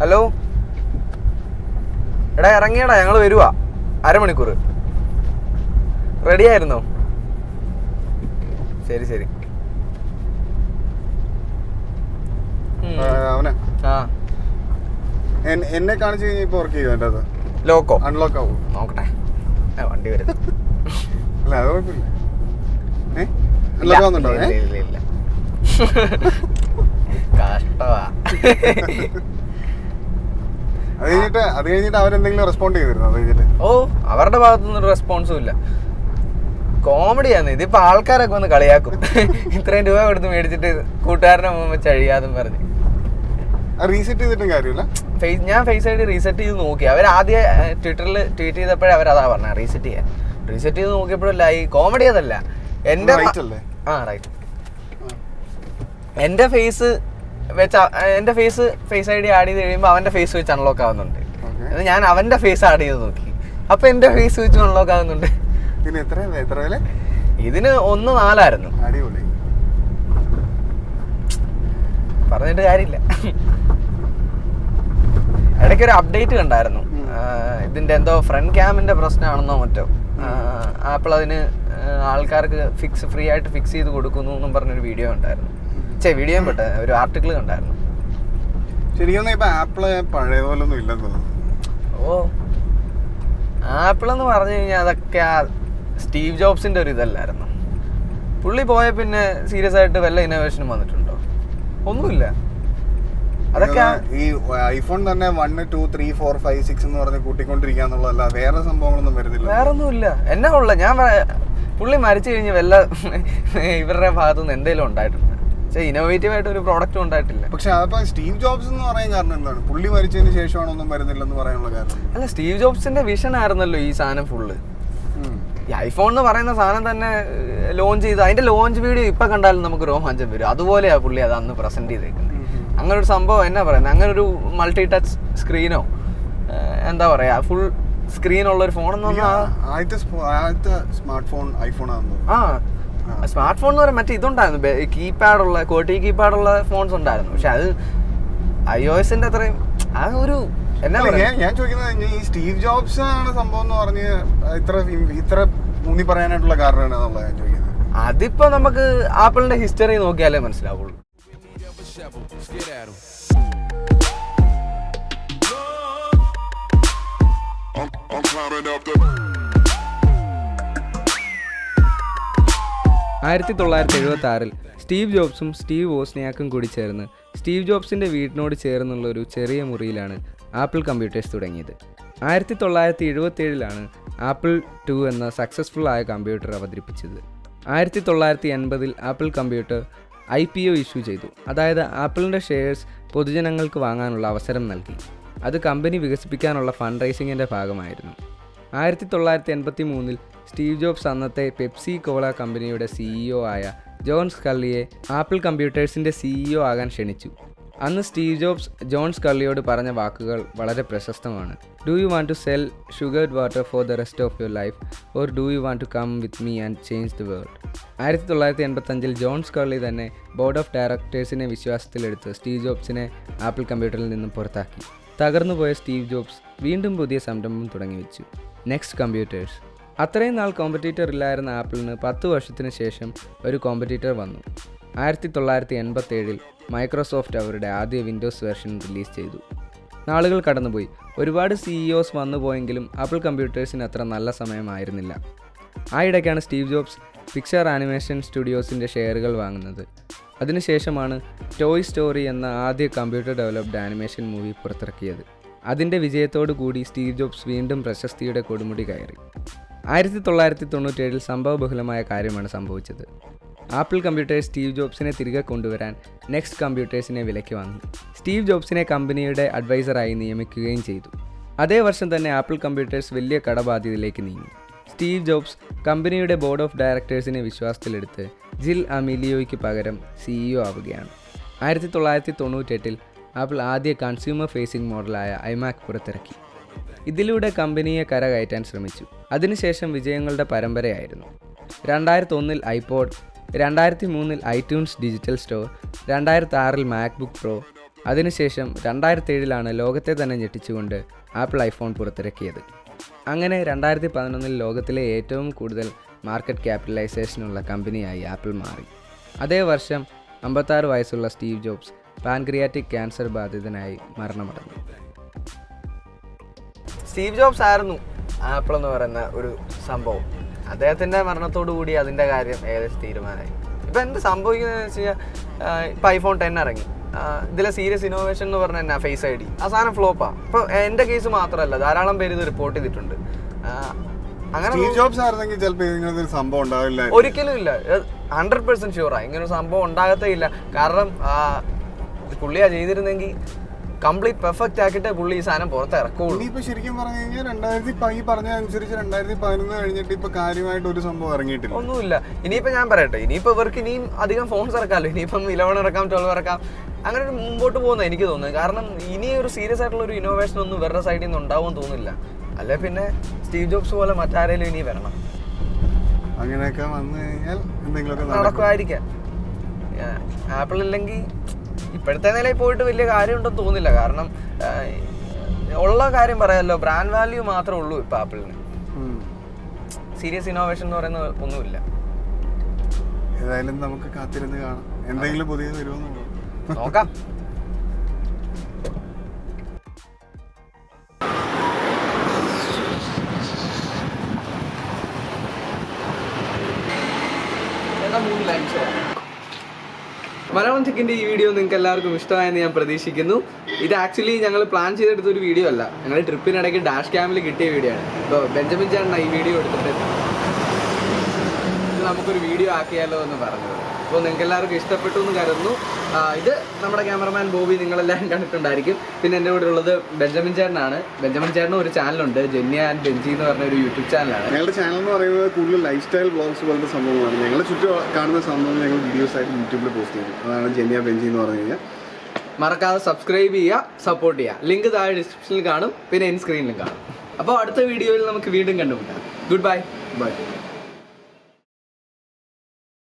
Hello എടാ, ഇറങ്ങിയടാ, ഞങ്ങൾ വരുവാ. അരമണിക്കൂർ. റെഡി ആയിരുന്നോ? ശരി ശരി. എന്നെ കാണിച്ചു കഴിഞ്ഞാൽ ഇപ്പൊ വർക്ക് ചെയ്യും. എൻ്റെ അത് ലോക്കോ അൺലോക്ക് ആവും. നോക്കട്ടെ, വണ്ടി വരുന്നു. അല്ല അത് കുഴപ്പമില്ല. അൺലോക്ക് ആവുന്നുണ്ടോ? ഇല്ല കഷ്ടവാ. അത് കഴിഞ്ഞിട്ട് അവരെന്തെങ്കിലും റെസ്പോണ്ട് ചെയ്തിരുന്നു? അത് കഴിഞ്ഞിട്ട് അവരുടെ ഭാഗത്തുനിന്നൊരു റെസ്പോൺസും ഇല്ല. കോമഡിയാണ് ഇതിപ്പോ. ആൾക്കാരൊക്കെ വന്ന് കളിയാക്കും. ഇത്രയും രൂപ കൊടുത്ത് മേടിച്ചിട്ട് കൂട്ടുകാരനെ മുമ്പ് ചഴിയാതും പറഞ്ഞ്. റീസെറ്റ് ചെയ്തിട്ടും കാര്യമില്ല. ഞാൻ ഫേസ് ഐ ഡി റീസെറ്റ് ചെയ്ത് നോക്കി. അവർ ആദ്യം ട്വിറ്ററിൽ ട്വീറ്റ് ചെയ്തപ്പോഴേ അവരതാ പറഞ്ഞത് റീസെറ്റ് ചെയ്ത് നോക്കിയപ്പോഴല്ല. ഈ കോമഡി അതല്ല. എൻ്റെ റൈറ്റ്. എൻ്റെ ഫേസ് ഐ ഡി ആഡ് ചെയ്ത് കഴിയുമ്പോൾ അവൻ്റെ ഫേസ് വെച്ച് അൺലോക്ക് ആവുന്നുണ്ട്. ഞാൻ അവൻ്റെ ഫേസ് ആഡ് ചെയ്ത് നോക്കി, അപ്പൊ എൻ്റെ ഫേസ് വെച്ച് അൺലോക്ക് ആവുന്നുണ്ട്. ഇതിന് 1.4 പറഞ്ഞിട്ട് കാര്യമില്ല. ഇടയ്ക്കൊരു അപ്ഡേറ്റ് കണ്ടായിരുന്നു. ഇതിന്റെ എന്തോ ഫ്രണ്ട് ക്യാമിന്റെ പ്രശ്നമാണെന്നോ മറ്റോ. ആപ്പിൾ അതിന് ആൾക്കാർക്ക് ഫ്രീ ആയിട്ട് ഫിക്സ് ചെയ്ത് കൊടുക്കുന്നു എന്നും പറഞ്ഞൊരു വീഡിയോ ഉണ്ടായിരുന്നു. വീഡിയോയും പെട്ടെ ഒരു ആർട്ടിക്കിൾ കണ്ടായിരുന്നു. ശരിക്കും ഇപ്പൊ ആപ്പിള് പഴയ പോലൊന്നും ഇല്ലെന്ന് തോന്നുന്നു. ആപ്പിൾ എന്ന് പറഞ്ഞു കഴിഞ്ഞാൽ അതൊക്കെ സ്റ്റീവ് ജോബ്സിന്റെ ഒരു ഇതല്ലായിരുന്നു. പുള്ളി പോയ പിന്നെ സീരിയസ് ആയിട്ട് വല്ല ഇന്നോവേഷനും വന്നിട്ടുണ്ടോ? ഒന്നുമില്ല. അതൊക്കെ ഈ ഐഫോൺ തന്നെ 1, 2, 3, 4, 5, 6 എന്ന് പറഞ്ഞ് കൂട്ടിക്കൊണ്ടിരിക്കാന്നുള്ളതല്ല, വേറെ സംഭവങ്ങളൊന്നും വരുന്നില്ല. വേറെ ഒന്നുമില്ല. എന്നാ ഉള്ള ഞാൻ പുള്ളി മരിച്ചു കഴിഞ്ഞ് വല്ല ഇവരുടെ ഭാഗത്തുനിന്ന് എന്തെങ്കിലും ഉണ്ടായിട്ടുണ്ട്. ഇന്നോവേറ്റീവ് ആയിട്ട് ഒരു പ്രോഡക്റ്റും ഉണ്ടായിട്ടില്ല. പക്ഷെ അതിപ്പോ സ്റ്റീവ് ജോബ്സ് എന്ന് പറയാൻ കാരണം എന്താണ്? പുള്ളി മരിച്ചതിന് ശേഷമാണ് ഒന്നും വരുന്നില്ലെന്ന് പറയാനുള്ള കാരണം. അല്ല, സ്റ്റീവ് ജോബ്സിന്റെ വിഷൻ ആയിരുന്നല്ലോ ഈ സാധനം ഫുള്ള്. ഈ ഐഫോൺ എന്ന് പറയുന്ന സാധനം തന്നെ ലോഞ്ച് ചെയ്ത് അതിന്റെ ലോഞ്ച് വീഡിയോ ഇപ്പൊ കണ്ടാലും നമുക്ക് രോമാഞ്ചം വരും. അതുപോലെയാ പുള്ളി അത് അന്ന് പ്രസന്റ് ചെയ്തേക്കുന്നത്. അങ്ങനെ ഒരു സംഭവം എന്നാ പറയുന്നത്, അങ്ങനെ ഒരു മൾട്ടി ടച്ച് സ്ക്രീനോ എന്താ പറയാ ഫുൾ സ്ക്രീൻ ഉള്ള ഒരു ഫോൺ സ്മാർട്ട് ഫോൺ ഐഫോൺ ആണെന്ന്. സ്മാർട്ട് ഫോൺ എന്ന് പറയാൻ മറ്റേ ഇതുണ്ടായിരുന്നു, കീപാഡുള്ള കീപാഡുള്ള ഫോൺസ് ഉണ്ടായിരുന്നു. പക്ഷെ അത് iOS-ന്റെ അത്രയും ആ ഒരു എന്നാ പറയാ. ഞാൻ ചോദിക്കുന്നത് ഈ സ്റ്റീവ് ജോബ്സ് ആണ് സംഭവം എന്ന് പറഞ്ഞ് ഇത്ര ഊന്നി പറയാനായിട്ടുള്ള കാരണം എന്നുള്ളത് ഞാൻ ചോദിക്കുന്നത്. അതിപ്പോ നമുക്ക് ആപ്പിളിന്റെ ഹിസ്റ്ററി നോക്കിയാലേ മനസ്സിലാവുള്ളൂ. 1976 സ്റ്റീവ് ജോബ്സും സ്റ്റീവ് വോസ്നിയാക്കും കൂടി ചേർന്ന് സ്റ്റീവ് ജോബ്സിൻ്റെ വീടിനോട് ചേർന്നുള്ള ഒരു ചെറിയ മുറിയിലാണ് ആപ്പിൾ കമ്പ്യൂട്ടേഴ്സ് തുടങ്ങിയത്. 1977 ആപ്പിൾ 2 എന്ന സക്സസ്ഫുൾ ആയ കമ്പ്യൂട്ടർ അവതരിപ്പിച്ചത്. 1980 ആപ്പിൾ കമ്പ്യൂട്ടർ IPO ഇഷ്യൂ ചെയ്തു. അതായത് ആപ്പിളിൻ്റെ ഷെയർസ് പൊതുജനങ്ങൾക്ക് വാങ്ങാനുള്ള അവസരം നൽകി. അത് കമ്പനി വികസിപ്പിക്കാനുള്ള ഫണ്ട് റൈസിങ്ങിൻ്റെ ഭാഗമായിരുന്നു. 1983 സ്റ്റീവ് ജോബ്സ് അന്നത്തെ പെപ്സി കോള കമ്പനിയുടെ CEO ആയ ജോൺ സ്കള്ളിയെ ആപ്പിൾ കമ്പ്യൂട്ടേഴ്സിൻ്റെ CEO ആകാൻ ക്ഷണിച്ചു. അന്ന് സ്റ്റീവ് ജോബ്സ് ജോൺ സ്കള്ളിയോട് പറഞ്ഞ വാക്കുകൾ വളരെ പ്രശസ്തമാണ്. Do you want to sell sugared water for the rest of your life or do you want to come with me and change the world? 1985 John Sculley തന്നെ board of ഡയറക്ടേഴ്സിനെ വിശ്വാസത്തിലെടുത്ത് Steve ജോബ്സിനെ Apple കമ്പ്യൂട്ടറിൽ നിന്നും പുറത്താക്കി. തകർന്നുപോയ Steve jobs വീണ്ടും പുതിയ സംരംഭം തുടങ്ങി വെച്ചു, നെക്സ്റ്റ് കമ്പ്യൂട്ടേഴ്സ്. അത്രയും നാൾ കോമ്പറ്റീറ്റർ ഇല്ലായിരുന്ന ആപ്പിളിന് 10 വർഷത്തിന് ശേഷം ഒരു കോമ്പറ്റീറ്റർ വന്നു. 1987 മൈക്രോസോഫ്റ്റ് അവരുടെ ആദ്യ വിൻഡോസ് വെർഷൻ റിലീസ് ചെയ്തു. നാളുകൾ കടന്നുപോയി. ഒരുപാട് CEOs വന്നുപോയെങ്കിലും ആപ്പിൾ കമ്പ്യൂട്ടേഴ്സിന് അത്ര നല്ല സമയമായിരുന്നില്ല. ആ ഇടയ്ക്കാണ് സ്റ്റീവ് ജോബ്സ് പിക്ചർ ആനിമേഷൻ സ്റ്റുഡിയോസിൻ്റെ ഷെയറുകൾ വാങ്ങുന്നത്. അതിനുശേഷമാണ് ടോയ് സ്റ്റോറി എന്ന ആദ്യ കമ്പ്യൂട്ടർ ഡെവലപ്ഡ് ആനിമേഷൻ മൂവി പുറത്തിറക്കിയത്. അതിൻ്റെ വിജയത്തോടു കൂടി സ്റ്റീവ് ജോബ്സ് വീണ്ടും പ്രശസ്തിയുടെ കൊടുമുടി കയറി. 1997 സംഭവബഹുലമായ കാര്യമാണ് സംഭവിച്ചത്. ആപ്പിൾ കമ്പ്യൂട്ടേഴ്സ് സ്റ്റീവ് ജോബ്സിനെ തിരികെ കൊണ്ടുവരാൻ നെക്സ്റ്റ് കമ്പ്യൂട്ടേഴ്സിനെ വിലയ്ക്ക് വാങ്ങി. സ്റ്റീവ് ജോബ്സിനെ കമ്പനിയുടെ അഡ്വൈസറായി നിയമിക്കുകയും ചെയ്തു. അതേ വർഷം തന്നെ ആപ്പിൾ കമ്പ്യൂട്ടേഴ്സ് വലിയ കടബാധ്യതയിലേക്ക് നീങ്ങി. സ്റ്റീവ് ജോബ്സ് കമ്പനിയുടെ ബോർഡ് ഓഫ് ഡയറക്ടേഴ്സിനെ വിശ്വാസത്തിലെടുത്ത് ജിൽ അമീലിയോയ്ക്ക് പകരം CEO ആവുകയാണ്. 1998 ആപ്പിൾ ആദ്യ കൺസ്യൂമർ ഫേസിംഗ് മോഡലായ iMac പുറത്തിറക്കി. ഇതിലൂടെ കമ്പനിയെ കരകയറ്റാൻ ശ്രമിച്ചു. അതിനുശേഷം വിജയങ്ങളുടെ പരമ്പരയായിരുന്നു. 2001 iPod, 2003 iTunes digital store, 2006 MacBook pro, അതിനുശേഷം 2007 ലോകത്തെ തന്നെ ഞെട്ടിച്ചുകൊണ്ട് ആപ്പിൾ ഐഫോൺ പുറത്തിറക്കിയത്. അങ്ങനെ 2011 ലോകത്തിലെ ഏറ്റവും കൂടുതൽ മാർക്കറ്റ് ക്യാപിറ്റലൈസേഷനുള്ള കമ്പനിയായി ആപ്പിൾ മാറി. അതേ വർഷം 56 വയസ്സുള്ള സ്റ്റീവ് ജോബ്സ് പാൻക്രിയാറ്റിക് ക്യാൻസർ ബാധിതനായി മരണമടഞ്ഞു. സ്റ്റീവ് ജോബ്സ് ആയിരുന്നു ആപ്പിൾ എന്ന് പറയുന്ന ഒരു സംഭവം. അദ്ദേഹത്തിൻ്റെ മരണത്തോടു കൂടി അതിൻ്റെ കാര്യം ഏകദേശം തീരുമാനമായി. ഇപ്പം എന്ത് സംഭവിക്കുന്നതെന്ന് വെച്ച് കഴിഞ്ഞാൽ ഇപ്പം ഐഫോൺ 10 ഇറങ്ങി. ഇതിലെ സീരിയസ് ഇന്നോവേഷൻ എന്ന് പറഞ്ഞാൽ എന്നാ ഫേസ് ID. ആ സാധനം ഫ്ലോപ്പാണ്. ഇപ്പോൾ എൻ്റെ കേസ് മാത്രമല്ല, ധാരാളം പേര് ഇത് റിപ്പോർട്ട് ചെയ്തിട്ടുണ്ട്. അങ്ങനെ സ്റ്റീവ് ജോബ്സ് ആയിരുന്നെങ്കിൽ ചിലപ്പോൾ ഇങ്ങനത്തെ ഒരു സംഭവം ഉണ്ടാവില്ല. ഒരിക്കലും ഇല്ല, 100% ഷുവറാണ് ഇങ്ങനൊരു സംഭവം ഉണ്ടാകത്തേ ഇല്ല. കാരണം പുള്ളിയാ ചെയ്തിരുന്നെങ്കിൽ കംപ്ലീറ്റ് പെർഫെക്റ്റ് ആക്കിയിട്ട് പുള്ളി ഈ സാധനം പുറത്ത് ഇറക്കുള്ളൂ. ഇനിയിപ്പോ ശരിക്കും പറഞ്ഞു കഴിഞ്ഞാൽ ഈ പറഞ്ഞ അനുസരിച്ച് 2011 കഴിഞ്ഞിട്ട് ഇപ്പൊ കാര്യമായിട്ട് ഒരു സംഭവം ഇറങ്ങിയിട്ടില്ല, ഒന്നുമില്ല. ഇനിയിപ്പോ ഞാൻ പറയട്ടെ, ഇനിയിപ്പോ ഇവർക്ക് ഇനിയും അധികം ഫോൺസ് ഇറക്കാമല്ലോ. ഇനിയിപ്പം 11 ഇറക്കാം, 12 ഇറക്കാം, അങ്ങനെ ഒരു മുമ്പോട്ട് പോകുന്നത് എനിക്ക് തോന്നുന്നത്. കാരണം ഇനി ഒരു സീരിയസ് ആയിട്ടുള്ള ഒരു ഇന്നോവേഷൻ ഒന്നും ഇവരുടെ സൈഡിൽ നിന്ന് ഉണ്ടാവുമെന്ന് തോന്നുന്നില്ല. അല്ലെ പിന്നെ സ്റ്റീവ് ജോബ്സ് പോലെ മറ്റാരെങ്കിലും ഇനി വരണം. അങ്ങനെയൊക്കെ വന്നു കഴിഞ്ഞാൽ എന്തെങ്കിലുമൊക്കെ നടക്കുമായിരിക്കാം. ആപ്പിൾ ഇല്ലെങ്കിൽ ഇപ്പോഴത്തെ നിലയിൽ പോയിട്ട് വലിയ കാര്യമുണ്ടെന്ന് തോന്നുന്നില്ല. കാരണം ഉള്ള കാര്യം പറയാമല്ലോ, ബ്രാൻഡ് വാല്യൂ മാത്രമേ ഉള്ളൂ ഇപ്പം ആപ്പിളിന്. സീരിയസ് ഇന്നോവേഷൻ എന്ന് പറയുന്ന ഒന്നുമില്ല. ഏതായാലും നമുക്ക് കാത്തിരുന്ന് കാണാം എന്തെങ്കിലും പുതിയത് വരുമെന്നുള്ളൂ. നോക്കാം. മലയാളം ടെക്കിൻ്റെ ഈ വീഡിയോ നിങ്ങൾക്ക് എല്ലാവർക്കും ഇഷ്ടമായെന്ന് ഞാൻ പ്രതീക്ഷിക്കുന്നു. ഇത് ആക്ച്വലി ഞങ്ങൾ പ്ലാൻ ചെയ്തെടുത്തൊരു വീഡിയോ അല്ല, ഞങ്ങൾ ട്രിപ്പിനിടയ്ക്ക് ഡാഷ് ക്യാമിൽ കിട്ടിയ വീഡിയോ ആണ്. ഇപ്പോൾ ബെഞ്ചമിൻ ചേട്ടനാണ് ഈ വീഡിയോ എടുത്തിട്ട് ഇത് നമുക്കൊരു വീഡിയോ ആക്കിയാലോ എന്ന് പറഞ്ഞത്. അപ്പോൾ നിങ്ങൾക്ക് എല്ലാവർക്കും ഇഷ്ടപ്പെട്ടു എന്ന് കരുതുന്നു. ഇത് നമ്മുടെ ക്യാമറമാൻ ബോബി നിങ്ങളെല്ലാവരും കണ്ടിട്ടുണ്ടായിരിക്കും. പിന്നെ എൻ്റെ കൂടെ ഉള്ളത് ബെഞ്ചമിൻ ചേട്ടനാണ്. ബെഞ്ചമിൻ ചേട്ടന് ഒരു ചാനലുണ്ട്, ജെന്യ ആൻഡ് ബെഞ്ചി എന്ന് പറഞ്ഞ ഒരു യൂട്യൂബ് ചാനലാണ്. ഞങ്ങളുടെ ചാനൽ എന്ന് പറയുന്നത് കൂടുതൽ ലൈഫ് സ്റ്റൈൽ വ്ളോഗ്സ് പോലത്തെ സംഭവങ്ങളാണ്. ഞങ്ങളുടെ ചുറ്റും കാണുന്ന സംഭവം ഞങ്ങൾ വീഡിയോസ് ആയിട്ട് യൂട്യൂബിൽ പോസ്റ്റ് ചെയ്യും. അതാണ് ജെന്യ ബെഞ്ചി എന്ന് പറഞ്ഞു കഴിഞ്ഞാൽ. മറക്കാതെ സബ്സ്ക്രൈബ് ചെയ്യുക, സപ്പോർട്ട് ചെയ്യുക. ലിങ്ക് താഴെ ഡിസ്ക്രിപ്ഷനിൽ കാണും, പിന്നെ എൻ സ്ക്രീനിലും കാണും. അപ്പോൾ അടുത്ത വീഡിയോയിൽ നമുക്ക് വീണ്ടും കണ്ടുമുട്ടാം. Good bye. ബൈ.